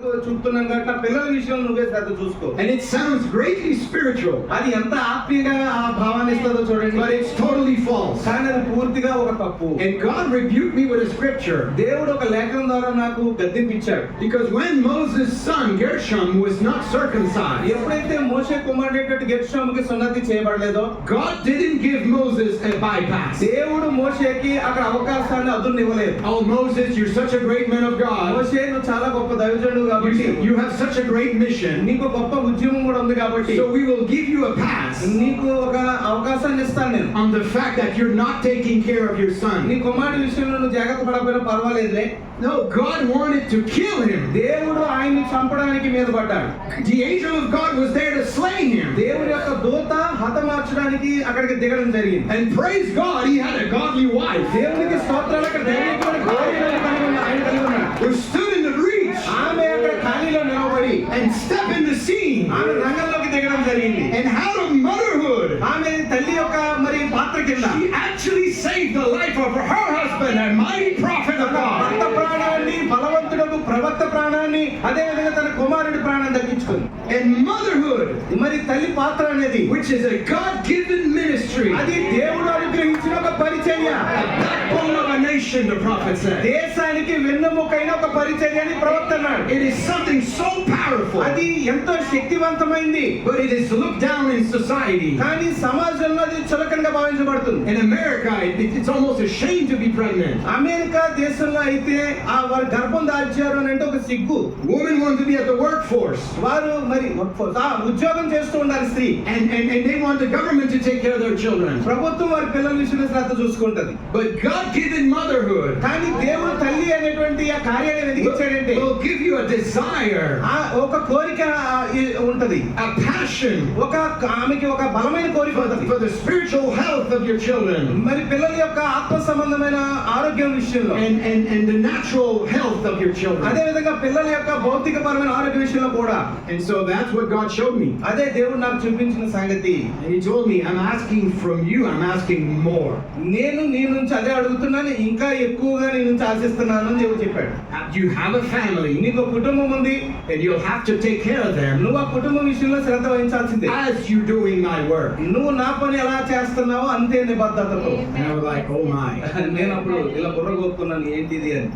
చూపుతున్నాం కాబట్టి పిల్లల విషయంలో నువ్వే శ్రద్ధ చూసుకో. And it sounds greatly spiritual, అది ఎంత ఆత్మీయంగా ఆ భావాన్ని ఇస్తుందో చూడండి. but it's totally false. కానీ అది పూర్తిగా ఒక తప్పు. And God rebuked me with a scripture. దేవుడు ఒక లేఖనం ద్వారా నాకు గద్దింపించాడు. Because when Moses' son Gershom was not circumcised, ఎప్పుడైతే మోషే కుమారుడైనటువంటి గెర్షోముకి సున్నతి చేయబడలేదో, God didn't give Moses a bypass. దేవుడు మోషేకి అక్కడ అవకాశాన్ని అదునివ్వలేదు. Oh Moses, you're such a great man of God. మోషే నువ్వు చాలా గొప్ప దైవజనుడు కాబట్టి, You have such a great mission. నీకు గొప్ప ఉద్యమం కూడా ఉంది కాబట్టి, So we will give you a pass నీకు ఒక అవకాశాన్ని ఇస్తాను నేను. on the fact that you're not taking care of your son. నీ కుమారుడి విషయంలో నువ్వు జాగ్రత్త పడకపోయినా పర్వాలేదులే. No, God wanted to kill him. దేవుడు ఆయన్ని చంపడానికి మీద పడ్డాడు. The angel of God was there to slay him. దేవుడి యొక్క దూత హతమార్చడానికి అక్కడికి దిగడం జరిగింది. And praise God, he had a godly wife దేవునికి స్తోత్రాలు. అక్కడ దైవికమైన భార్యను ఆయన కలిగి ఉన్నాడు. who stood in the breach ఆమె అక్కడ ఖాళీలో నిలబడి and stepped in the scene ఆమె రంగంలోకి దిగడం జరిగింది. and had a motherhood. ఆమె తల్లి యొక్క మరి పాత్ర కింద She actually saved the life of her husband, a mighty prophet of భర్త God. ప్రాణాన్ని, బలవంతుడకు ప్రవక్త ప్రాణాన్ని, అదే విధంగా తన కుమారుడి ప్రాణాన్ని దక్కించుకుంది. And motherhood, మరి తల్లి పాత్ర అనేది which is a God-given ministry, అది దేవుడు అనుగ్రహించిన ఒక పరిచర్య. a backbone of a nation, the prophet said. దేశానికి వెన్నెముకైన ఒక పరిచర్య అని ప్రవక్త అన్నాడు. It is something so powerful, అది ఎంతో శక్తివంతమైంది. but it is looked down in society. కానీ సమాజంలో అది చులకనగా భావించబడుతుంది. In America, it's almost a shame to be pregnant. America దేశంలో అయితే ఆ వారి గర్భం దాల్చారు అని అంటే ఒక సిగ్గు. Women want to be at the workforce, వారు మరి ఉద్యోగం చేస్తూ ఉండాలి స్త్రీ. and they want the government to take care of their children. ప్రభుత్వం వారి పిల్లల విషయంలో శ్రద్ధ చూసుకుంటది. But God-given motherhood కానీ దేవుడు తల్లి అనేటువంటి ఆ కార్యాన్ని ఎందుకు ఇచ్చాడంటే, will give you a desire, ఒక కోరిక ఉంటది, a passion ఆమెకి ఒక బలమైన కోరిక ఉంటది for the spiritual health of your children, మరి పిల్లల యొక్క ఆత్మ సంబంధమైన ఆరోగ్యం విషయంలో, and the natural health of your children. అదే విధంగా పిల్లల యొక్క భౌతికపరమైన ఆరోగ్య విషయంలో కూడా. And so that's what God showed me. అదే దేవుడు నాకు చూపించిన సంగతి. And he told me, I'm asking from you, I'm asking more. నేను నీ నుంచి అదే అడుగుతున్నాను, ఇంకా ఎక్కువగా నీ నుంచి ఆశిస్తున్నాను అని దేవుడు చెప్పాడు. You have a family, నీకు కుటుంబం ఉంది, and you'll have to take care of them నువ్వు ఆ కుటుంబం విషయంలో శ్రద్ధ వహించాల్సిందే. as you're doing my work. నువ్వు నా పని ఎలా చేస్తున్నావో అంతే నిబద్ధతతో. And I was like, oh my. నేను అప్పుడు ఇలా బుర్ర కొట్టుకున్నాను, ఏంటిది అని.